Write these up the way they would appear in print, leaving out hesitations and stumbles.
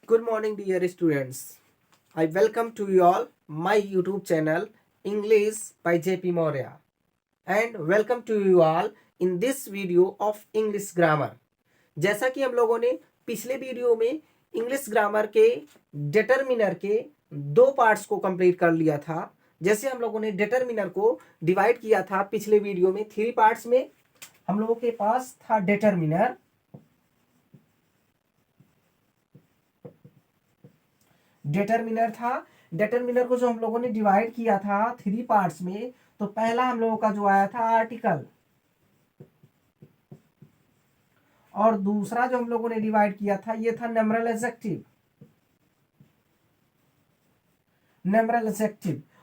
Good morning, dear students. I welcome to you all my YouTube channel English by JP Maurya, and welcome to you all in this video of English grammar. जैसा कि हम लोगों ने पिछले video में English grammar के determiner के दो पार्ट्स को कंप्लीट कर लिया था। जैसे हम लोगों ने डिटरमिनर को डिवाइड किया था पिछले वीडियो में 3 पार्ट्स में। हम लोगों के पास था डिटरमिनर, डिटरमिनर को जो हम लोगों ने डिवाइड किया था 3 पार्ट्स में, तो पहला हम लोगों का जो आया था आर्टिकल, और दूसरा जो हम लोगों ने डिवाइड किया था ये था नंबरल एडजेक्टिव।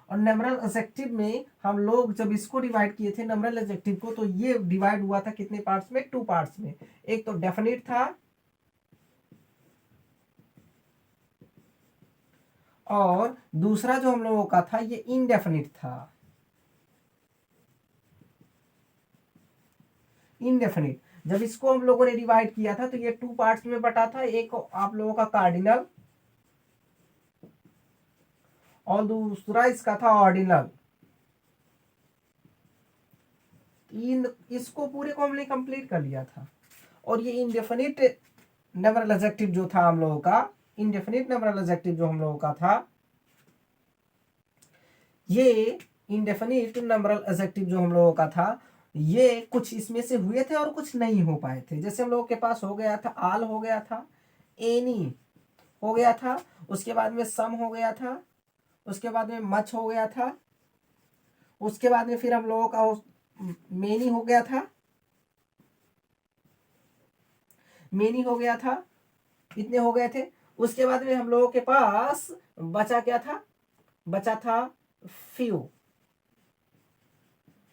और नंबरल एडजेक्टिव में हम लोग जब इसको डिवाइड किए थे नंबरल एडजेक्टिव को, तो ये डिवाइड हुआ था कितने पार्ट्स में? 2 पार्ट्स में। एक तो डेफिनिट था और दूसरा जो हम लोगों का था ये इनडेफिनिट था। इनडेफिनिट जब इसको हम लोगों ने डिवाइड किया था तो ये 2 पार्ट्स में बटा था। एक आप लोगों का कार्डिनल और दूसरा इसका था ऑर्डिनल। इसको पूरे को हमने कंप्लीट कर लिया था। और ये इनडेफिनिट नंबरल एडजेक्टिव जो था हम लोगों का, इनडेफिनिट नंबरल एडजेक्टिव जो हम लोगों का था, ये इनडेफिनिट नंबरल एडजेक्टिव जो हम लोगों का था, ये कुछ इसमें से हुए थे और कुछ नहीं हो पाए थे। जैसे हम लोगों के पास हो गया था आल, हो गया था एनी, हो गया था, उसके बाद में सम हो गया था, उसके बाद में मच हो गया था, उसके बाद में फिर हम लोगों का मेनी हो गया था, मेनी हो गया था, इतने हो गए थे। उसके बाद में हम लोगों के पास बचा क्या था? बचा था फ्यू।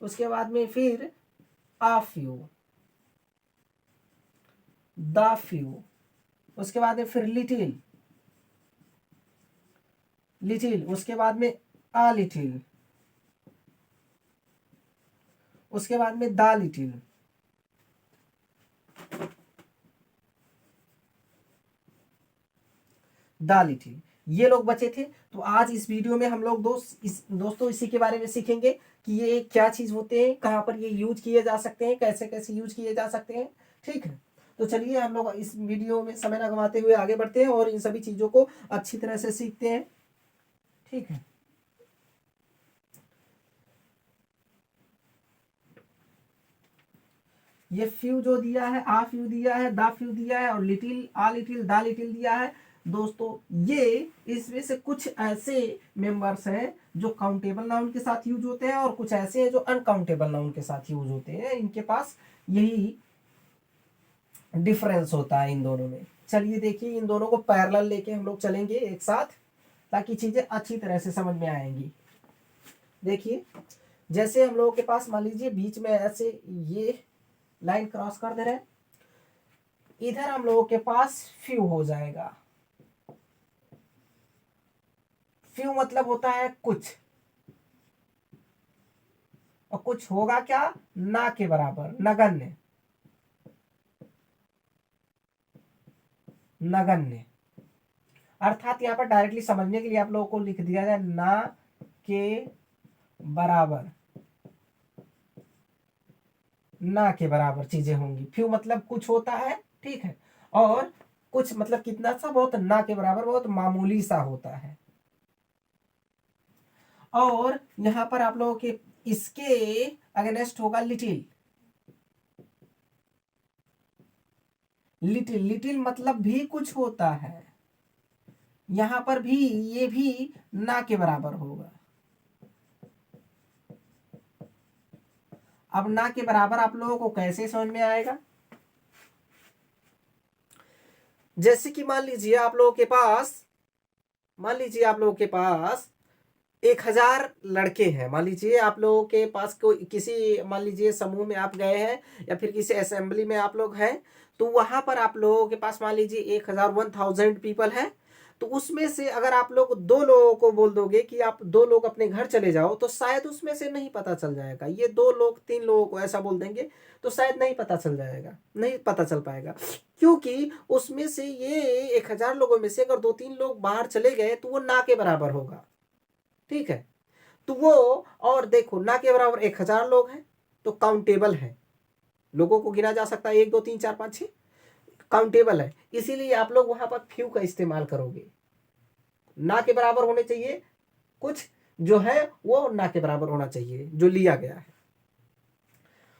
उसके बाद में फिर आ फ्यू, द फ्यू, उसके बाद में फिर लिटिल, उसके बाद में आ लिटिल, उसके बाद में द लिटिल, ये लोग बचे थे। तो आज इस वीडियो में हम लोग दोस्तों इसी के बारे में सीखेंगे कि ये क्या चीज होते हैं, कहाँ पर ये यूज किए जा सकते हैं, कैसे कैसे यूज किए जा सकते हैं। ठीक है, तो चलिए हम लोग इस वीडियो में समय न गंवाते हुए आगे बढ़ते हैं और इन सभी चीजों को अच्छी तरह से सीखते हैं। ठीक है, ये फ्यू जो दिया है, आ फ्यू दिया है, द फ्यू दिया है, और little, uh little, the little दिया है। दोस्तों ये इसमें से कुछ ऐसे मेंबर्स हैं जो काउंटेबल नाउन के साथ यूज होते हैं और कुछ ऐसे हैं जो अनकाउंटेबल नाउन के साथ यूज होते हैं। इनके पास यही डिफरेंस होता है इन दोनों में। चलिए देखिए, इन दोनों को पैरेलल लेके हम लोग चलेंगे एक साथ, ताकि चीजें अच्छी तरह से समझ में आएंगी। देखिए, जैसे हम लोगों के पास मान लीजिए बीच में ऐसे ये लाइन क्रॉस कर दे रहे हैं, इधर हम लोगों के पास फ्यू हो जाएगा। फ्यू मतलब होता है कुछ, और कुछ होगा क्या? ना के बराबर, नगण्य, नगण्य। अर्थात यहाँ पर डायरेक्टली समझने के लिए आप लोगों को लिख दिया जाए ना के बराबर, ना के बराबर चीजें होंगी। फ्यू मतलब कुछ होता है, ठीक है, और कुछ मतलब कितना सा, बहुत, ना के बराबर बहुत मामूली सा होता है। और यहां पर आप लोगों के इसके अगेंस्ट होगा लिटिल। लिटिल मतलब भी कुछ होता है, यहां पर भी ये भी ना के बराबर होगा। अब ना के बराबर आप लोगों को कैसे समझ में आएगा? जैसे कि मान लीजिए आप लोगों के पास 1000 लड़के हैं। मान लीजिए आप लोगों के पास कोई किसी, मान लीजिए समूह में आप गए हैं या फिर किसी असेंबली में आप लोग हैं, तो वहां पर आप लोगों के पास मान लीजिए 1000 पीपल है। तो उसमें से अगर आप लोग दो लोगों को बोल दोगे कि आप दो लोग अपने घर चले जाओ, तो शायद उसमें से नहीं पता चल जाएगा। ये दो लोग तीन लोगों को ऐसा बोल देंगे तो शायद नहीं पता चल जाएगा, नहीं पता चल पाएगा, क्योंकि उसमें से ये 1000 लोगों में से अगर दो तीन लोग बाहर चले गए तो वो ना के बराबर होगा। ठीक है, तो वो, और देखो ना के बराबर 1000 लोग हैं तो काउंटेबल है, लोगों को गिना जा सकता है, 1 2 3 4 5 6, काउंटेबल है। इसीलिए आप लोग वहां पर फ्यू का इस्तेमाल करोगे। ना के बराबर होने चाहिए, कुछ जो है वो ना के बराबर होना चाहिए जो लिया गया है।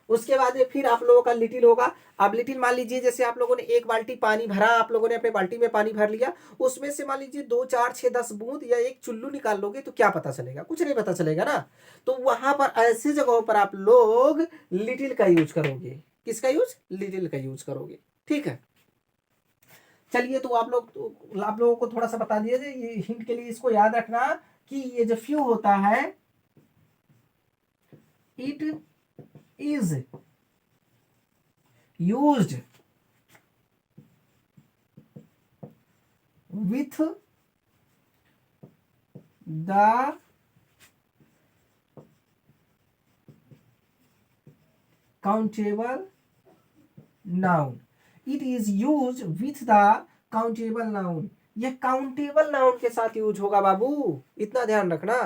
उसके बाद में फिर आप लोगों का लिटिल होगा। अब लिटिल मान लीजिए जैसे आप लोगों ने एक बाल्टी पानी भरा, आप लोगों ने अपने बाल्टी में पानी भर लिया, उसमें से मान लीजिए 2 4 6 10 बूंद या एक चुल्लू निकाल लोगे तो क्या पता चलेगा? कुछ नहीं पता चलेगा ना। तो वहां पर ऐसी जगहों पर आप लोग लिटिल का यूज करोगे। किसका यूज? लिटिल का यूज करोगे। ठीक है, चलिए तो आप लोगों को थोड़ा सा बता दिया जाए, ये हिंट के लिए इसको याद रखना कि ये जो फ्यू होता है, it is used with the countable noun. It is used with the countable noun. ये काउंटेबल नाउन के साथ यूज होगा बाबू, इतना ध्यान रखना।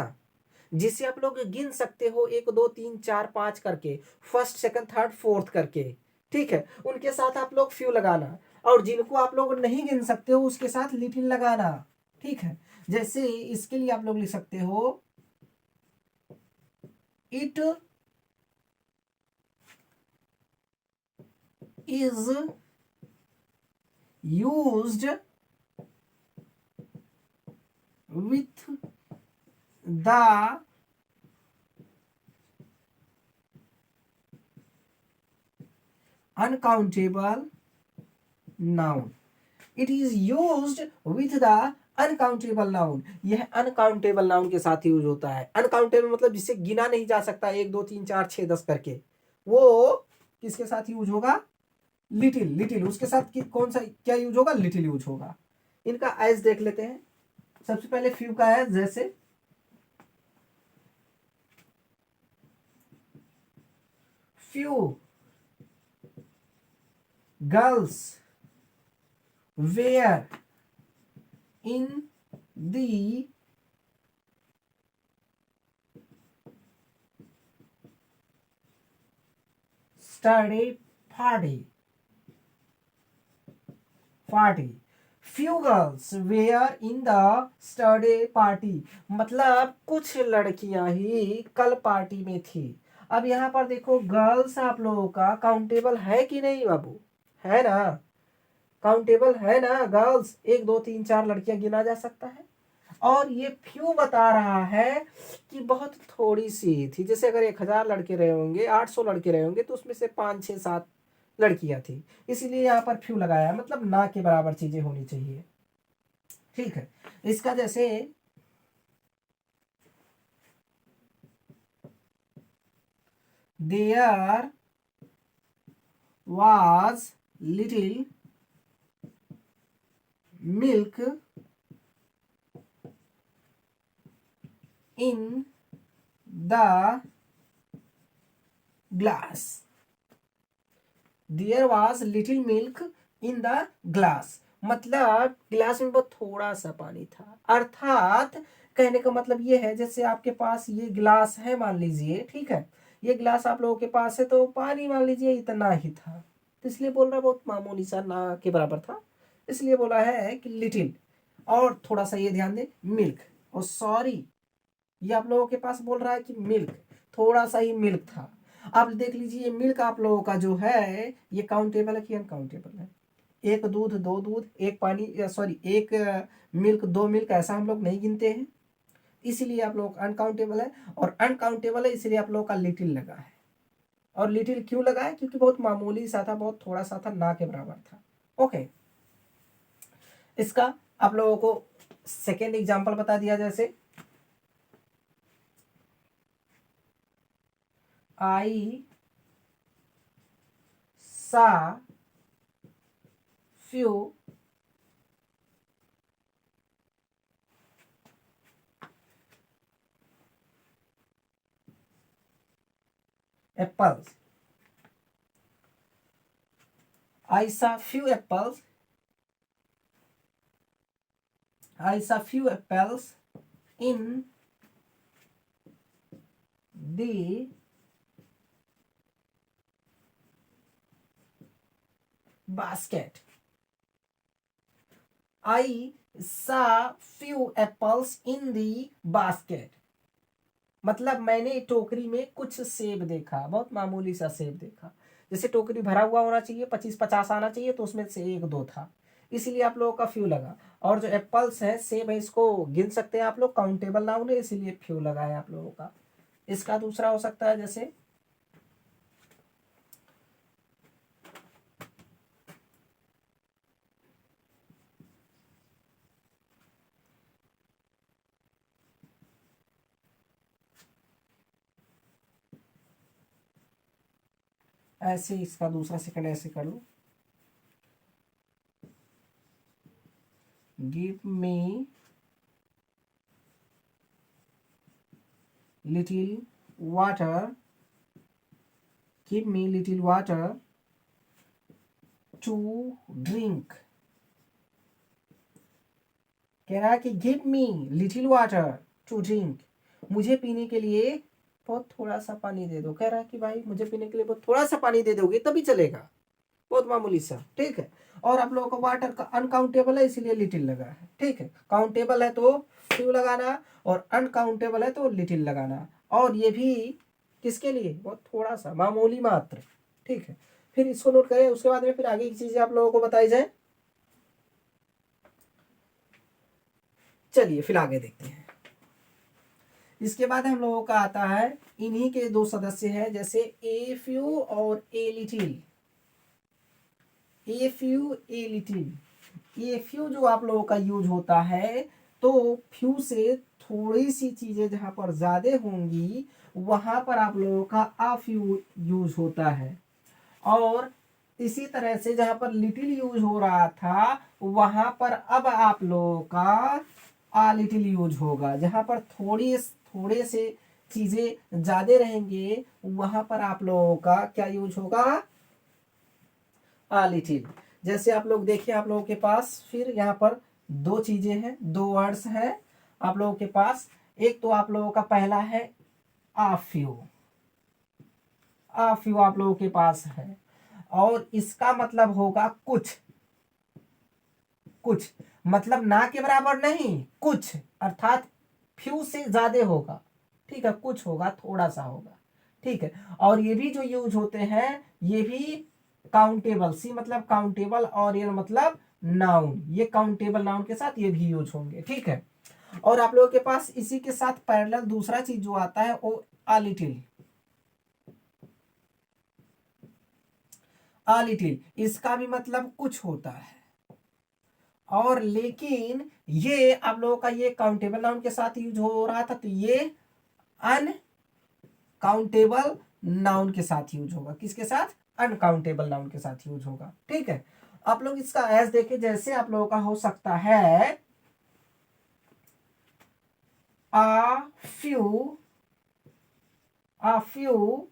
जिसे आप लोग गिन सकते हो 1 2 3 4 5 करके, फर्स्ट सेकंड थर्ड फोर्थ करके। ठीक है, उनके साथ आप लोग फ्यू लगाना, और जिनको आप लोग नहीं गिन सकते हो उसके साथ लिटिल लगाना। ठीक है, जैसे इसके लिए आप लोग लिख सकते हो, it is used with the uncountable noun. It is used with the uncountable noun. यह अनकाउंटेबल नाउन के साथ यूज होता है। अनकाउंटेबल मतलब जिसे गिना नहीं जा सकता 1 2 3 4 6 10 करके, वो किसके साथ यूज होगा? लिटिल। लिटिल उसके साथ कौन सा क्या यूज होगा? लिटिल यूज होगा। इनका एज देख लेते हैं। सबसे पहले फ्यू का एज, जैसे few girls were in the study party. Few girls were in the study party, मतलब कुछ लड़कियां ही कल पार्टी में थी। अब यहाँ पर देखो गर्ल्स आप लोगों का काउंटेबल है कि नहीं बाबू? है ना, काउंटेबल है ना। गर्ल्स 1 2 3 4 लड़कियां गिना जा सकता है। और ये फ्यू बता रहा है कि बहुत थोड़ी सी थी। जैसे अगर 1000 लड़के रहे होंगे, 800 लड़के रहे होंगे, तो उसमें से 5 6 7 लड़कियां थी, इसीलिए यहाँ पर फ्यू लगाया, मतलब ना के बराबर चीजें होनी चाहिए। ठीक है, इसका जैसे there was little milk in the glass. There was little milk in the glass, मतलब गिलास में बहुत थोड़ा सा पानी था। अर्थात कहने का मतलब ये है, जैसे आपके पास ये गिलास है मान लीजिए, ठीक है, ये गिलास आप लोगों के पास है, तो पानी मान लीजिए इतना ही था, तो इसलिए बोल रहा बहुत मामूली सा, ना के बराबर था, इसलिए बोला है कि लिटिल। और थोड़ा सा ये ध्यान दें, मिल्क, और सॉरी ये आप लोगों के पास बोल रहा है कि मिल्क, थोड़ा सा ही मिल्क था। अब देख लीजिए मिल्क आप लोगों का जो है ये काउंटेबल है कि अनकाउंटेबल है? एक दूध दो दूध, एक पानी, सॉरी एक मिल्क दो मिल्क, ऐसा हम लोग नहीं गिनते हैं, इसीलिए आप लोग अनकाउंटेबल है। और अनकाउंटेबल है इसलिए आप लोगों का लिटिल लगा है। और लिटिल क्यों लगा है? क्योंकि बहुत मामूली सा था, बहुत थोड़ा सा था, ना के बराबर था। ओके, इसका आप लोगों को सेकेंड एग्जाम्पल बता दिया, जैसे I saw few apples, I saw few apples. I saw few apples in the basket. I saw few apples in the basket. मतलब मैंने टोकरी में कुछ सेब देखा, बहुत मामूली सा सेब देखा। जैसे टोकरी भरा हुआ होना चाहिए, 25-50 आना चाहिए, तो उसमें से 1-2 था, इसीलिए आप लोगों का फ्यू लगा। और जो एप्पल्स है, सेब है, इसको गिन सकते हैं आप लोग, काउंटेबल नाउन है, इसीलिए फ्यू लगा है आप लोगों का। इसका दूसरा हो सकता है जैसे ऐसे, इसका दूसरा सेकंड ऐसे कर लो, give me little water, give me little water to drink. कह रहा है कि give me little water to drink, मुझे पीने के लिए बहुत थोड़ा सा पानी दे दो। कह रहा है कि भाई मुझे पीने के लिए बहुत थोड़ा सा पानी दे दोगे तभी चलेगा, बहुत मामूली सा, ठीक है। और आप लोगों को वाटर का अनकाउंटेबल है, इसीलिए लिटिल लगा है, ठीक है। काउंटेबल है तो फ्यू लगाना, और अनकाउंटेबल है तो लिटिल लगाना। और ये भी किसके लिए, बहुत थोड़ा सा, मामूली मात्र, ठीक है। फिर इसको नोट करें, उसके बाद में फिर आगे की चीजें आप लोगों को बताई जाए। चलिए फिर आगे देखते हैं। इसके बाद हम लोगों का आता है, इन्हीं के 2 सदस्य हैं, जैसे ए फ्यू और a little. A few a little, a few जो आप लोगों का यूज होता है, तो फ्यू से थोड़ी सी चीजें जहां पर ज्यादा होंगी वहां पर आप लोगों का आ फ्यू यूज होता है। और इसी तरह से जहां पर लिटिल यूज हो रहा था वहां पर अब आप लोगों का आ लिटिल यूज होगा। जहां पर थोड़े से चीजें ज्यादा रहेंगे वहां पर आप लोगों का क्या यूज होगा, आ लिटिल। जैसे आप लोग देखिए, आप लोगों के पास फिर यहाँ पर 2 चीजें हैं, 2 वर्ड्स हैं आप लोगों के पास। एक तो आप लोगों का पहला है आ फ्यू, आ फ्यू आप लोगों के पास है, और इसका मतलब होगा कुछ। कुछ मतलब ना के बराबर नहीं, कुछ, अर्थात फ्यू से ज्यादा होगा, ठीक है, कुछ होगा, थोड़ा सा होगा, ठीक है। और ये भी जो यूज होते हैं, ये भी काउंटेबल, सी मतलब काउंटेबल, और ये मतलब नाउन, ये काउंटेबल नाउन के साथ ये भी यूज होंगे, ठीक है। और आप लोगों के पास इसी के साथ पैरेलल दूसरा चीज जो आता है वो आ लिटिल। आ लिटिल, इसका भी मतलब कुछ होता है, और लेकिन ये आप लोगों का ये काउंटेबल नाउन के साथ यूज हो रहा था, तो ये अनकाउंटेबल नाउन के साथ यूज होगा। किसके साथ, अनकाउंटेबल नाउन के साथ यूज होगा, ठीक है। आप लोग इसका एज देखें, जैसे आप लोगों का हो सकता है a few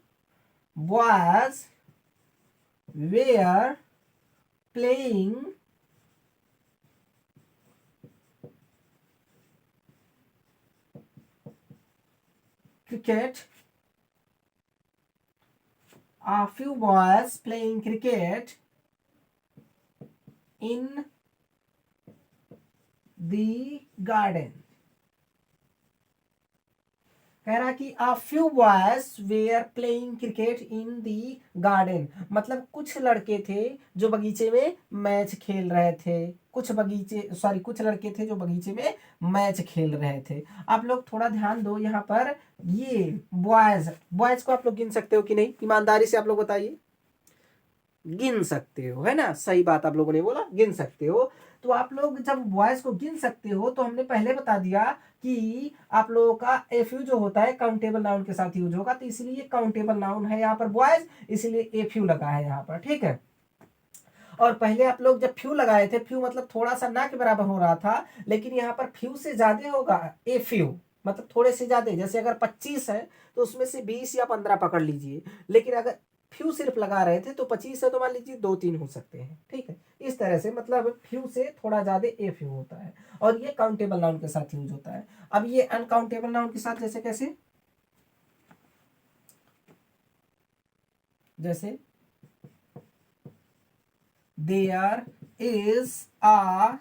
boys were playing cricket. A few boys playing cricket in the garden. कह रहा कि a few boys were playing cricket in the garden, मतलब कुछ लड़के थे जो बगीचे में मैच खेल रहे थे। कुछ लड़के थे जो बगीचे में मैच खेल रहे थे। आप लोग थोड़ा ध्यान दो यहाँ पर, ये बॉयज को आप लोग गिन सकते हो कि नहीं, ईमानदारी से आप लोग बताइए। गिन सकते हो, है ना, सही बात आप लोगों ने बोला, गिन सकते हो। तो आप लोग जब वॉइस को गिन सकते हो, तो हमने पहले बता दिया कि आप लोगों का एफ यू जो होता है काउंटेबल नाउन के साथ यूज होगा, तो इसलिए काउंटेबल नाउन है यहाँ पर वॉइस, इसलिए एफ यू लगा है यहाँ पर, ठीक है। और पहले आप लोग जब फ्यू लगाए थे, फ्यू मतलब थोड़ा सा ना के बराबर हो रहा था, लेकिन यहाँ पर फ्यू से ज्यादा होगा ए फ्यू, मतलब थोड़े से ज्यादा, जैसे अगर 25 है तो उसमें से 20 या 15 पकड़ लीजिए, लेकिन अगर फ्यू सिर्फ लगा रहे थे तो 25 है तो मान लीजिए 2-3 हो सकते हैं। ठीक है, इस तरह से मतलब फ्यू से थोड़ा ज्यादा ए फ्यू होता है, और ये काउंटेबल नाउन के साथ यूज होता है। अब ये अनकाउंटेबल नाउन के साथ जैसे कैसे, जैसे there is a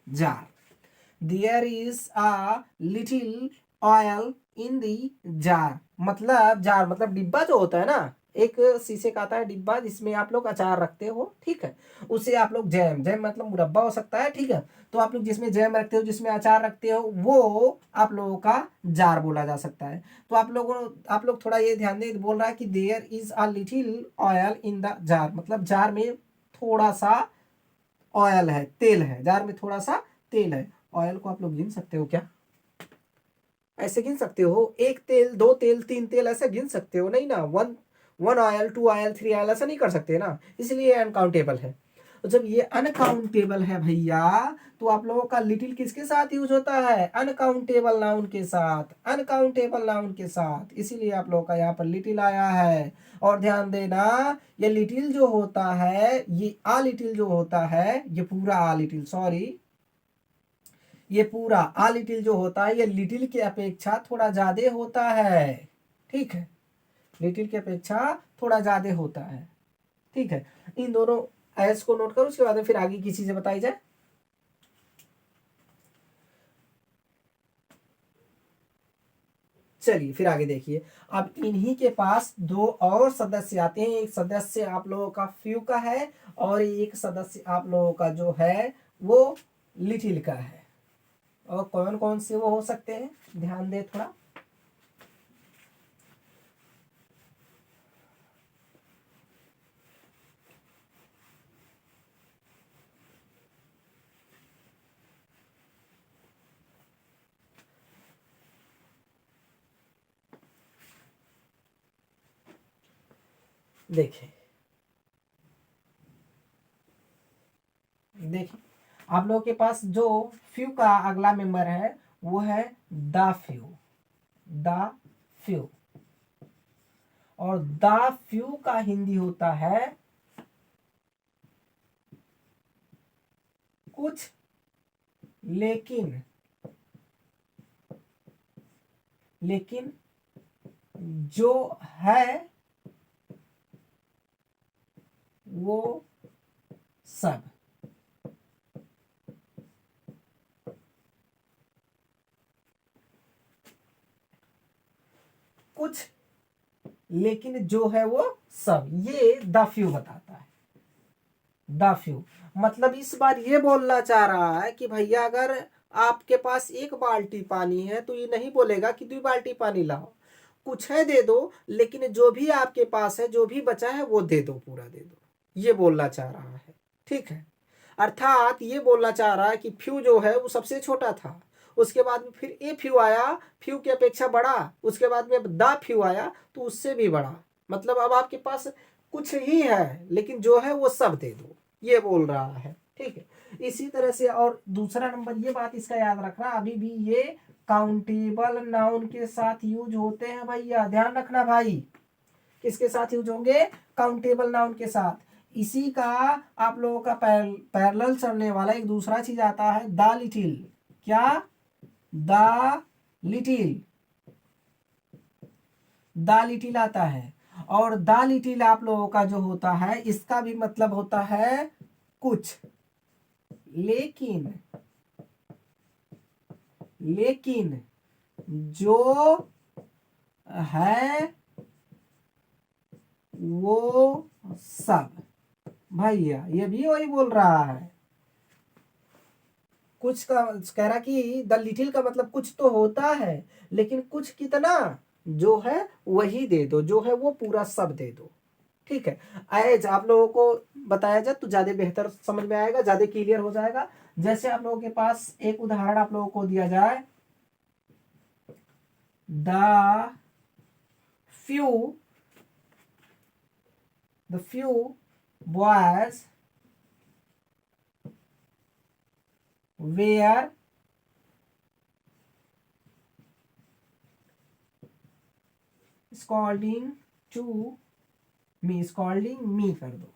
jar, there is a little oil in the jar, मतलब जार मतलब डिब्बा जो होता है ना, एक शीशे का आता है डिब्बा जिसमें आप लोग अचार रखते हो। ठीक है, उसे आप लोग जैम, जैम मतलब मुरब्बा हो सकता है। ठीक है, तो आप लोग जिसमें जैम रखते हो, जिसमें अचार रखते हो, वो आप लोगों का जार बोला जा सकता है। तो आप लोग थोड़ा ये ध्यान दें, बोल रहा है कि there is a little oil in the jar, मतलब जार में थोड़ा सा ऑयल है, तेल है, जार में थोड़ा सा तेल है। ऑयल को आप लोग गिन सकते हो क्या? ऐसे गिन सकते हो, एक तेल, दो तेल, तीन तेल, ऐसे गिन सकते हो नहीं ना? One one oil, two oil, three oil, ऐसा नहीं कर सकते ना, इसलिए अनकाउंटेबल है। तो जब ये अनकाउंटेबल है भैया, तो आप लोगों का लिटिल किसके साथ यूज होता है? अनकाउंटेबल नाउन के साथ, अनकाउंटेबल नाउन के साथ, इसीलिए आप लोगों का यहाँ पर लिटिल आया है। और ध्यान देना, ये लिटिल जो होता है, ये आ लिटिल जो होता है, ये पूरा आ लिटिल, सॉरी, ये पूरा आ लिटिल जो होता है, ये लिटिल की अपेक्षा थोड़ा ज्यादा होता है। ठीक है, लिटिल की अपेक्षा थोड़ा ज्यादा होता है। ठीक है, इन दोनों एस को नोट करो, उसके बाद में फिर आगे की चीजें बताई जाए। चलिए फिर आगे देखिए। अब इन्हीं के पास दो और सदस्य आते हैं, एक सदस्य आप लोगों का फ्यू का है, और एक सदस्य आप लोगों का जो है वो लिटिल का है। और कौन कौन से वो हो सकते हैं, ध्यान दे थोड़ा। देखिए देखिए, आप लोगों के पास जो फ्यू का अगला मेंबर है वो है द फ्यू, द फ्यू। और द फ्यू का हिंदी होता है कुछ, लेकिन, लेकिन जो है वो सब। कुछ लेकिन जो है वो सब, ये द फ्यू बताता है। द फ्यू मतलब इस बार ये बोलना चाह रहा है कि भैया अगर आपके पास एक बाल्टी पानी है तो ये नहीं बोलेगा कि 2 बाल्टी पानी लाओ, कुछ है दे दो, लेकिन जो भी आपके पास है, जो भी बचा है वो दे दो, पूरा दे दो, ये बोलना चाह रहा है। ठीक है, अर्थात ये बोलना चाह रहा है कि फ्यू जो है वो सबसे छोटा था, उसके बाद में फिर ए फ्यू आया, फ्यू की अपेक्षा बड़ा, उसके बाद में द फ्यू आया तो उससे भी बड़ा, मतलब अब आपके पास कुछ ही है लेकिन जो है वो सब दे दो, ये बोल रहा है। ठीक है, इसी तरह से और दूसरा नंबर, ये बात इसका याद रखना, अभी भी ये काउंटेबल नाउन के साथ यूज होते हैं भैया, ध्यान रखना भाई, किसके साथ यूज होंगे? काउंटेबल नाउन के साथ। इसी का आप लोगों का पैरेलल चलने वाला एक दूसरा चीज आता है, द लिटिल। क्या? द लिटिल, द लिटिल आता है। और द लिटिल आप लोगों का जो होता है, इसका भी मतलब होता है कुछ, लेकिन, लेकिन जो है वो सब। भैया ये भी वही बोल रहा है, कुछ का कह रहा कि द लिटिल का मतलब कुछ तो होता है, लेकिन कुछ कितना, जो है वही दे दो, जो है वो पूरा सब दे दो। ठीक है, एज आप लोगों को बताया जाए तो ज्यादा बेहतर समझ में आएगा, ज्यादा क्लियर हो जाएगा। जैसे आप लोगों के पास एक उदाहरण आप लोगों को दिया जाए, the few boys were scolding to me, scolding me कर दो,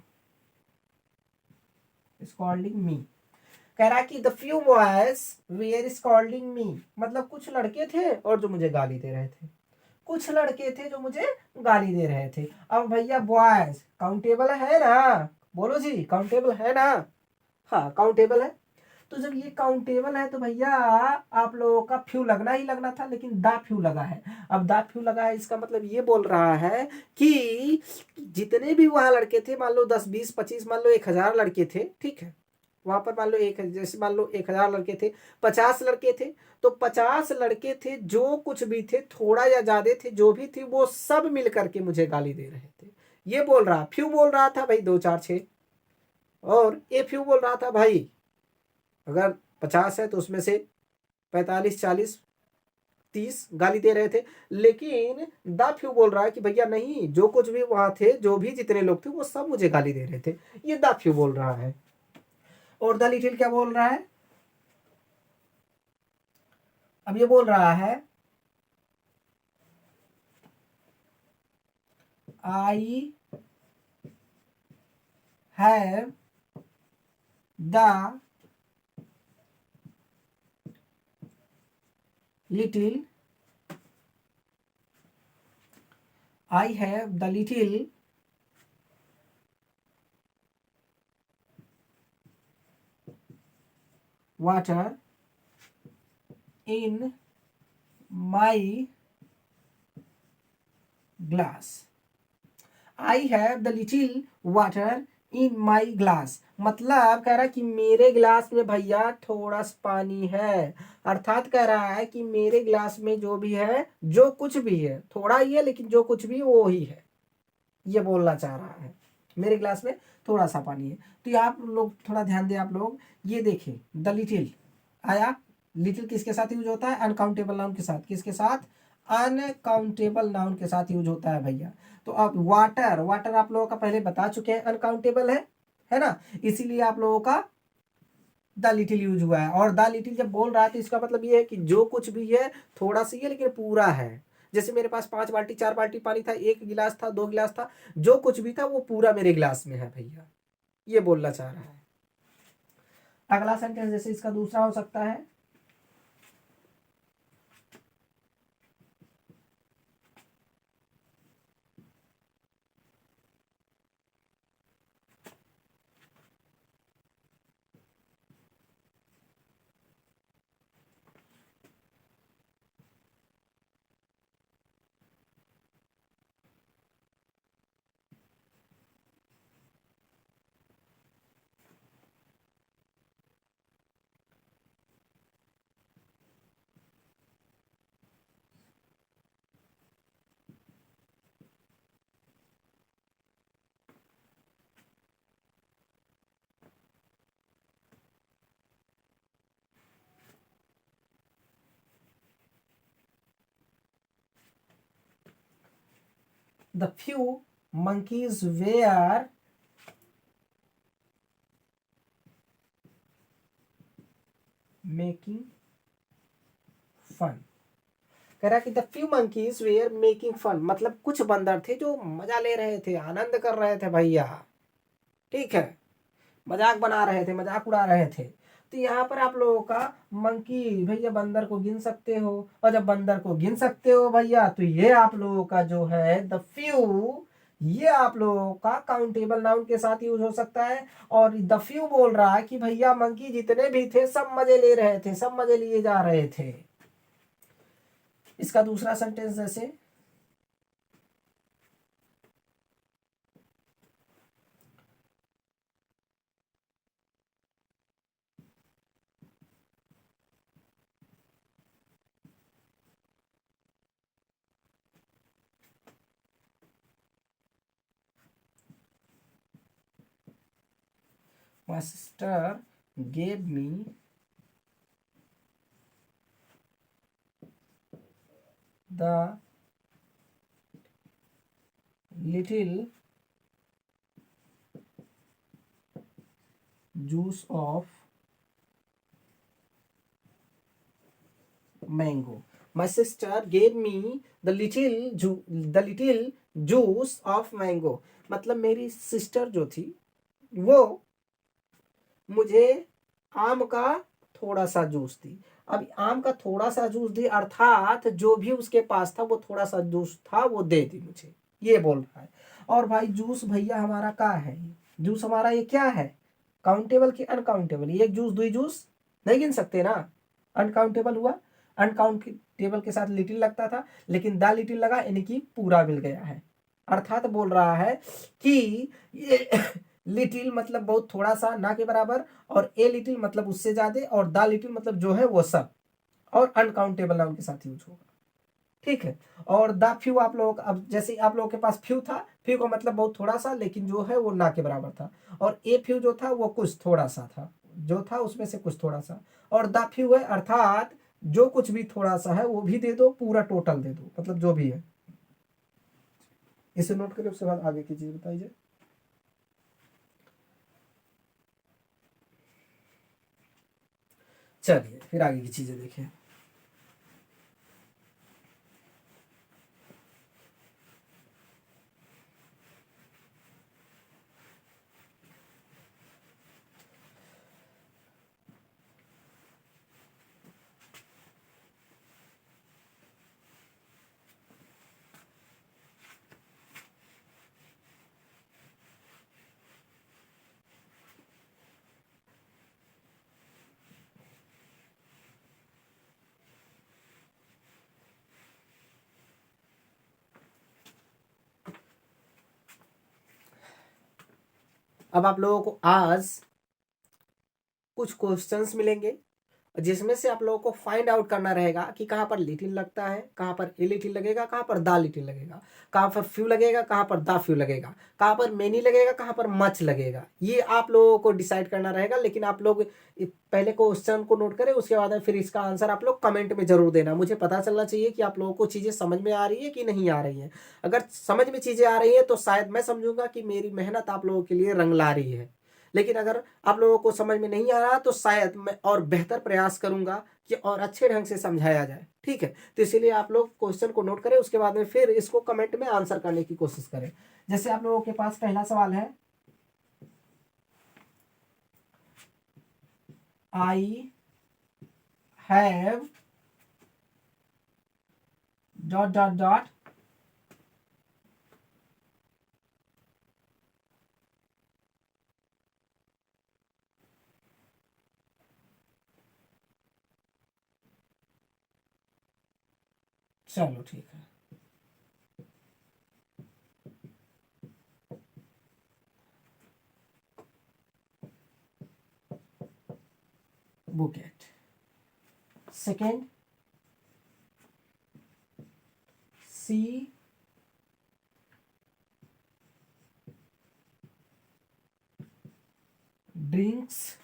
scolding me। कह रहा कि the few boys were scolding me, मतलब कुछ लड़के थे और जो मुझे गाली दे रहे थे, कुछ लड़के थे जो मुझे गाली दे रहे थे। अब भैया बॉयज काउंटेबल है ना, बोलो जी काउंटेबल है ना, हाँ काउंटेबल है। तो जब ये काउंटेबल है तो भैया आप लोगों का फ्यू लगना ही लगना था, लेकिन दा फ्यू लगा है। अब दा फ्यू लगा है, इसका मतलब ये बोल रहा है कि जितने भी वहां लड़के थे, मान लो 10 20 25, मान लो 1000 लड़के थे, ठीक है, वहां पर मान लो जैसे मान लो 1000 लड़के थे, 50 लड़के थे, तो 50 लड़के थे, जो कुछ भी थे, थोड़ा या ज्यादा थे, जो भी थे वो सब मिल करके मुझे गाली दे रहे थे। ये बोल रहा, फ्यू बोल रहा था भाई 2 4 6, और ए फ्यू बोल रहा था भाई अगर 50 है तो उसमें से 45 40 30 गाली दे रहे थे। लेकिन द फ्यू बोल रहा है कि भैया नहीं, जो कुछ भी वहां थे, जो भी जितने लोग थे, वो सब मुझे गाली दे रहे थे। ये द फ्यू बोल रहा है। और द लिटिल क्या बोल रहा है, अब ये बोल रहा है I have the little, I have the little water in my glass. I have the little water in my glass, मतलब कह रहा है कि मेरे गिलास में भैया थोड़ा सा पानी है। अर्थात कह रहा है कि मेरे गिलास में जो भी है, जो कुछ भी है, थोड़ा ही है लेकिन जो कुछ भी वो ही है, ये बोलना चाह रहा है। मेरे गिलास में थोड़ा सा पानी है। तो आप लोग थोड़ा ध्यान दें, आप लोग ये देखें, द लिटिल आया, लिटिल किसके साथ यूज होता है, अनकाउंटेबल नाउन के साथ। किसके साथ, अनकाउंटेबल नाउन के साथ यूज होता है भैया। तो अब वाटर, वाटर आप लोगों का पहले बता चुके हैं अनकाउंटेबल है ना, इसीलिए आप लोगों का द लिटिल यूज हुआ है। और द लिटिल जब बोल रहा है तो इसका मतलब ये है कि जो कुछ भी है थोड़ा सी है लेकिन पूरा है। जैसे मेरे पास 5 बाल्टी 4 बाल्टी पानी था, 1 गिलास था, 2 गिलास था, जो कुछ भी था वो पूरा मेरे गिलास में है भैया, ये बोलना चाह रहा है। अगला सेंटेंस जैसे इसका दूसरा हो सकता है, the few monkeys were making fun। कह रहा कि the few monkeys were making fun, मतलब कुछ बंदर थे जो मजा ले रहे थे, आनंद कर रहे थे भैया, ठीक है, मजाक बना रहे थे, मजाक उड़ा रहे थे। तो यहाँ पर आप लोगों का मंकी भैया बंदर को गिन सकते हो, और जब बंदर को गिन सकते हो भैया तो ये आप लोगों का जो है द फ्यू, ये आप लोगों का काउंटेबल नाउन के साथ यूज हो सकता है। और द फ्यू बोल रहा है कि भैया मंकी जितने भी थे सब मजे ले रहे थे, सब मजे लिए जा रहे थे। इसका दूसरा सेंटेंस जैसे, my sister gave me the little juice of mango. My sister gave me the little juice of mango. मतलब मेरी सिस्टर जो थी वो मुझे आम का थोड़ा सा जूस दी। अब आम का थोड़ा सा जूस दी अर्थात जो भी उसके पास था वो थोड़ा सा जूस था वो दे दी मुझे, ये बोल रहा है। और भाई जूस भैया हमारा क्या है, जूस हमारा ये क्या है, काउंटेबल की अनकाउंटेबल? एक जूस दुई जूस नहीं गिन सकते ना, अनकाउंटेबल हुआ। अनकाउंटेबल के साथ लिटिल लगता था लेकिन द लिटिल लगा यानी कि पूरा मिल गया है। अर्थात बोल रहा है कि ये लिटिल मतलब बहुत थोड़ा सा, ना के बराबर, और ए लिटिल मतलब उससे ज्यादा, और द लिटिल मतलब जो है वो सब, और अनकाउंटेबल नाउन के साथ यूज होगा। ठीक है। और द फ्यू आप लोग, अब जैसे आप लोगों के पास फ्यू था, फ्यू का मतलब बहुत थोड़ा सा लेकिन जो है वो ना के बराबर था, और ए फ्यू जो था वो कुछ थोड़ा सा था, जो था उसमें से कुछ थोड़ा सा, और द फ्यू है अर्थात जो कुछ भी थोड़ा सा है वो भी दे दो, पूरा टोटल दे दो, मतलब जो भी है। इसे नोट करें, उसके बाद आगे की चीज बताइए। चलिए फिर आगे की चीजें देखें। अब आप लोगों को आज कुछ क्वेश्चंस मिलेंगे जिसमें से आप लोगों को फाइंड आउट करना रहेगा कि कहाँ पर लिटिल लगता है, कहाँ पर ए लिटिल लगेगा, कहाँ पर दा लिटिल लगेगा, कहाँ पर फ्यू लगेगा, कहाँ पर दा फ्यू लगेगा, कहाँ पर मेनी लगेगा, कहाँ पर मच लगेगा। ये आप लोगों को डिसाइड करना रहेगा। लेकिन आप लोग पहले क्वेश्चन को नोट करें, उसके बाद में फिर इसका आंसर आप लोग कमेंट में जरूर देना। मुझे पता चलना चाहिए कि आप लोगों को चीज़ें समझ में आ रही है कि नहीं आ रही है। अगर समझ में चीज़ें आ रही है तो शायद मैं समझूंगा कि मेरी मेहनत आप लोगों के लिए रंग ला रही है। लेकिन अगर आप लोगों को समझ में नहीं आ रहा तो शायद मैं और बेहतर प्रयास करूंगा कि और अच्छे ढंग से समझाया जाए। ठीक है, तो इसीलिए आप लोग क्वेश्चन को नोट करें, उसके बाद में फिर इसको कमेंट में आंसर करने की कोशिश करें। जैसे आप लोगों के पास पहला सवाल है, I have dot dot dot चलो ठीक है। बुकेट। सेकेंड, सी ड्रिंक्स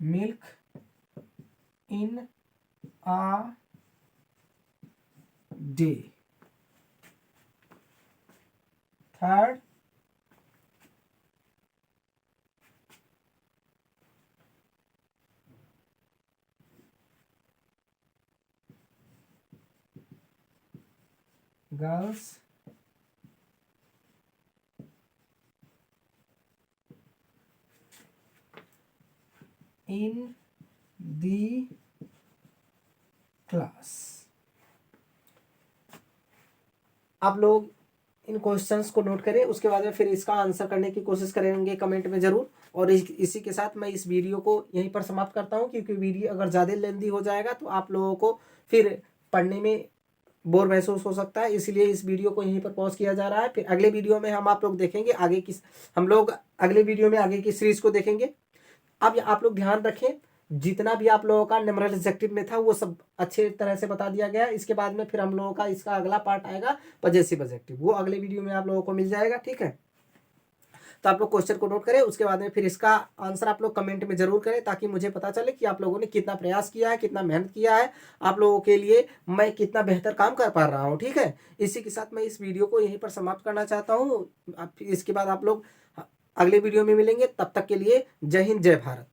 मिल्क इन a day. Third, girls in the class। आप लोग इन क्वेश्चंस को नोट करें, उसके बाद में फिर इसका आंसर करने की कोशिश करेंगे कमेंट में जरूर। और इसी के साथ मैं इस वीडियो को यहीं पर समाप्त करता हूं, क्योंकि वीडियो अगर ज़्यादा लेंदी हो जाएगा तो आप लोगों को फिर पढ़ने में बोर महसूस हो सकता है। इसलिए इस वीडियो को यहीं पर पॉज किया जा रहा है। फिर अगले वीडियो में हम आप लोग देखेंगे आगे की, हम लोग अगले वीडियो में आगे की सीरीज को देखेंगे। अब आप लोग ध्यान रखें, जितना भी आप लोगों का न्यूमेरल एडजेक्टिव में था वो सब अच्छे तरह से बता दिया गया है। इसके बाद में फिर हम लोगों का इसका अगला पार्ट आएगा पजेसिव एडजेक्टिव, वो अगले वीडियो में आप लोगों को मिल जाएगा। ठीक है, तो आप लोग क्वेश्चन को नोट करें, उसके बाद में फिर इसका आंसर आप लोग कमेंट में जरूर करें, ताकि मुझे पता चले कि आप लोगों ने कितना प्रयास किया है, कितना मेहनत किया है, आप लोगों के लिए मैं कितना बेहतर काम कर पा रहा हूँ। ठीक है, इसी के साथ मैं इस वीडियो को यहीं पर समाप्त करना चाहता हूँ। इसके बाद आप लोग अगले वीडियो में मिलेंगे, तब तक के लिए जय हिंद, जय भारत।